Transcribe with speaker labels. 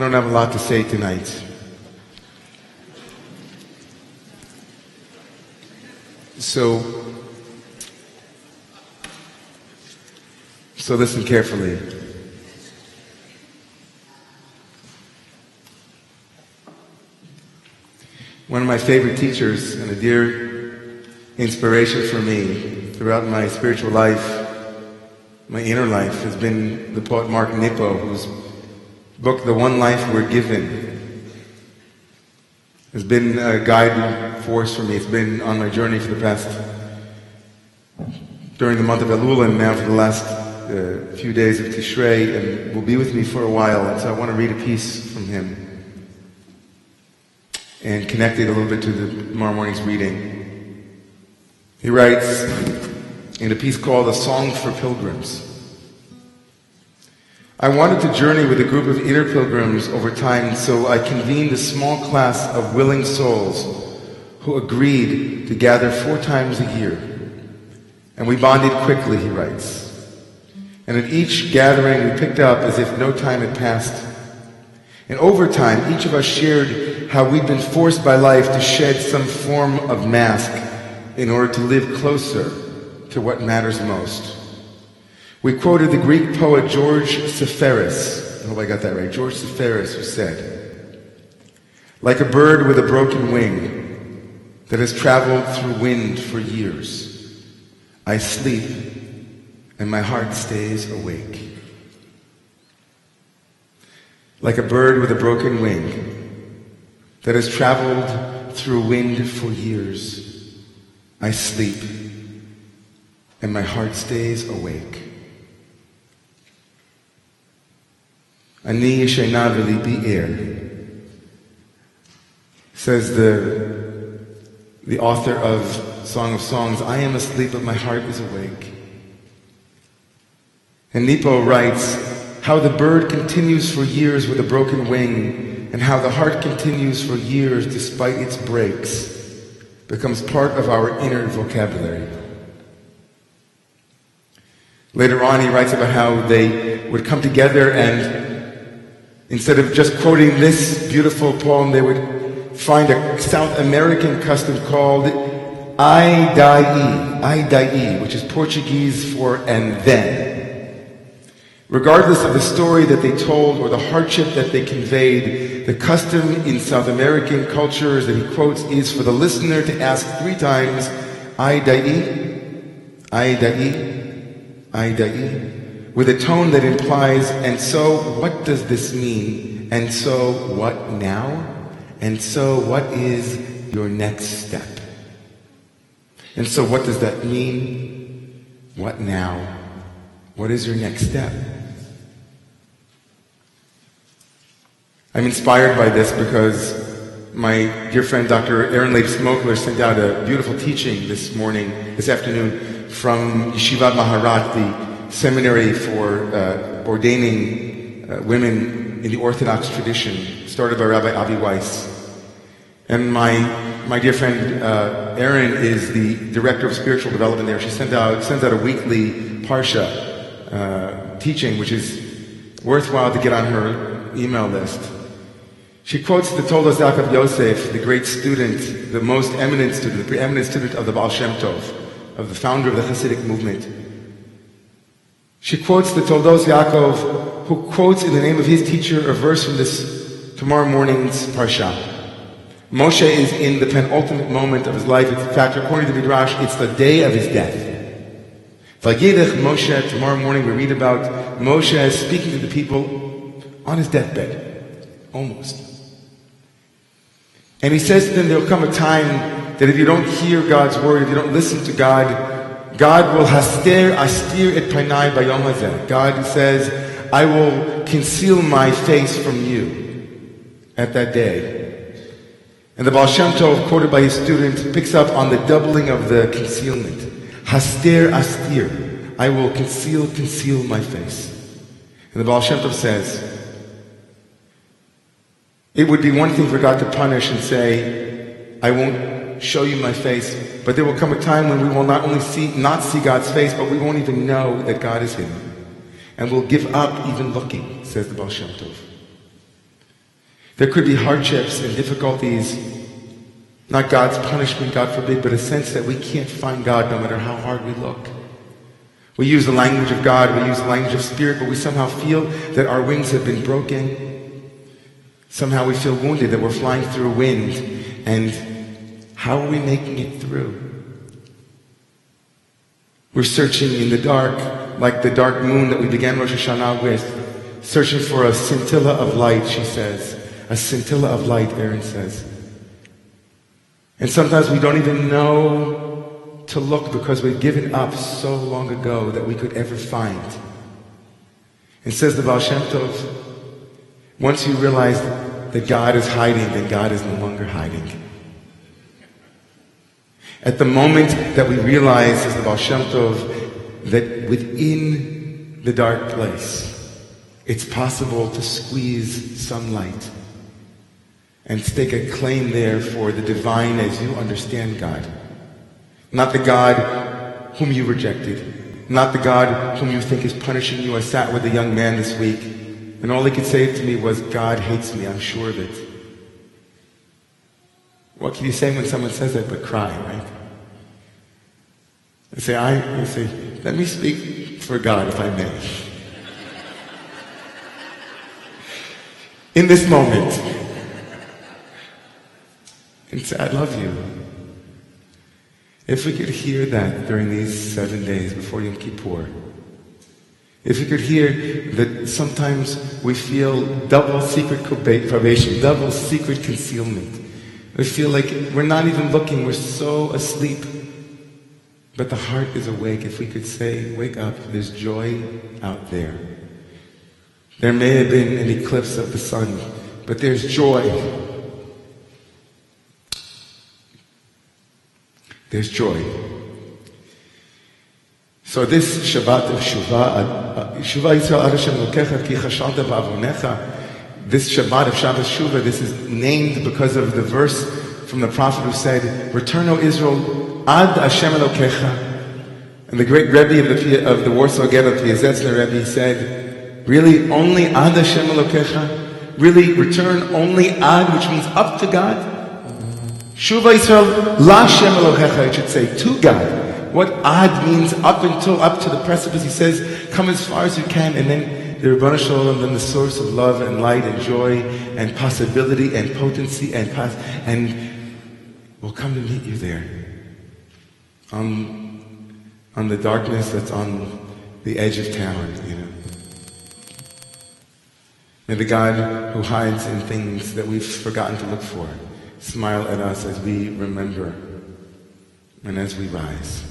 Speaker 1: don't have a lot to say tonight. So listen carefully. One of my favorite teachers and a dear inspiration for me throughout my spiritual life, my inner life, has been the poet Mark Nippo, whose book, The One Life We're Given, has been a guiding force for me. It's been on my journey for the past, during the month of Elul and now for the last few days of Tishrei, and will be with me for a while. And so I want to read a piece from him and connect it a little bit to tomorrow morning's reading. He writes in a piece called A Song for Pilgrims. I wanted to journey with a group of inner pilgrims over time, so I convened a small class of willing souls who agreed to gather 4 times a year. And we bonded quickly, he writes. And at each gathering we picked up as if no time had passed. And over time, each of us shared how we'd been forced by life to shed some form of mask in order to live closer to what matters most. We quoted the Greek poet George Seferis. I hope I got that right. George Seferis, who said, "Like a bird with a broken wing that has traveled through wind for years, I sleep and my heart stays awake." Like a bird with a broken wing that has traveled through wind for years, I sleep and my heart stays awake. Ani yeshena v'libi er, says the author of Song of Songs. I am asleep, but my heart is awake. And Nippo writes how the bird continues for years with a broken wing, and how the heart continues for years despite its breaks, becomes part of our inner vocabulary. Later on, he writes about how they would come together and instead of just quoting this beautiful poem, they would find a South American custom called Ai Dai, which is Portuguese for "and then." Regardless of the story that they told or the hardship that they conveyed, the custom in South American cultures that he quotes is for the listener to ask 3 times, Ai Dai, with a tone that implies, and so what does this mean? And so what now? And so what is your next step? And so what does that mean? What now? What is your next step? I'm inspired by this because my dear friend Dr. Aaron Leib Smokler sent out a beautiful teaching this afternoon from Yeshivat Maharat, the seminary for ordaining women in the Orthodox tradition, started by Rabbi Avi Weiss. And my dear friend Aaron is the director of spiritual development there. She sends out a weekly Parsha teaching, which is worthwhile to get on her email list. She quotes the Toldos Yaakov Yosef, the great student, the most eminent student, the preeminent student of the Baal Shem Tov, of the founder of the Hasidic movement. She quotes the Toldos Yaakov, who quotes in the name of his teacher a verse from this tomorrow morning's Parsha. Moshe is in the penultimate moment of his life. In fact, according to the Midrash, it's the day of his death. Vayidech Moshe, tomorrow morning we read about Moshe speaking to the people on his deathbed, almost. And he says to them, there will come a time that if you don't hear God's word, if you don't listen to God, God will astir et painai bayom hazeh. God says, I will conceal my face from you at that day. And the Baal Shem Tov, quoted by his student, picks up on the doubling of the concealment. Hastir astir. I will conceal my face. And the Baal Shem Tov says, it would be one thing for God to punish and say, I won't show you my face, but there will come a time when we will not only not see God's face, but we won't even know that God is hidden. And we'll give up even looking, says the Baal Shem Tov. There could be hardships and difficulties, not God's punishment, God forbid, but a sense that we can't find God no matter how hard we look. We use the language of God, we use the language of spirit, but we somehow feel that our wings have been broken. Somehow we feel wounded, that we're flying through wind. And how are we making it through? We're searching in the dark, like the dark moon that we began Rosh Hashanah with, searching for a scintilla of light, she says. A scintilla of light, Aaron says. And sometimes we don't even know to look because we've given up so long ago that we could ever find. And says the Baal Shem Tov, once you realize that God is hiding, then God is no longer hiding. At the moment that we realize, says the Baal Shem Tov, that within the dark place, it's possible to squeeze some light and stake a claim there for the divine as you understand God. Not the God whom you rejected. Not the God whom you think is punishing you. I sat with a young man this week, and all he could say to me was, God hates me, I'm sure of it. What can you say when someone says that but cry, right? I say, let me speak for God, if I may. In this moment, and say, I love you. If we could hear that during these 7 days before Yom Kippur, if we could hear that sometimes we feel double secret probation, double secret concealment. We feel like we're not even looking, we're so asleep. But the heart is awake. If we could say, wake up, there's joy out there. There may have been an eclipse of the sun, but there's joy. There's joy. So this Shabbat of Shuva, Shuva Yisrael Ad Hashem Elokecha Ki Chashalta Ba'avonecha, this Shabbat of Shabbos Shuva, this is named because of the verse from the prophet who said, Return, O Israel, Ad Hashem Elokecha. And the great Rabbi of the Warsaw Ghetto, Piazetzner Rabbi, said, really, only Ad Hashem Elokecha? Really, return only Ad, which means up to God? Shuva Yisrael, La Hashem Elokecha, it should say, to God. What Ad means up to the precipice, he says, come as far as you can, and then the Ribbon Shalom, then the source of love and light and joy and possibility and potency and we'll come to meet you there. On the darkness that's on the edge of town, you know. May the God who hides in things that we've forgotten to look for smile at us as we remember and as we rise.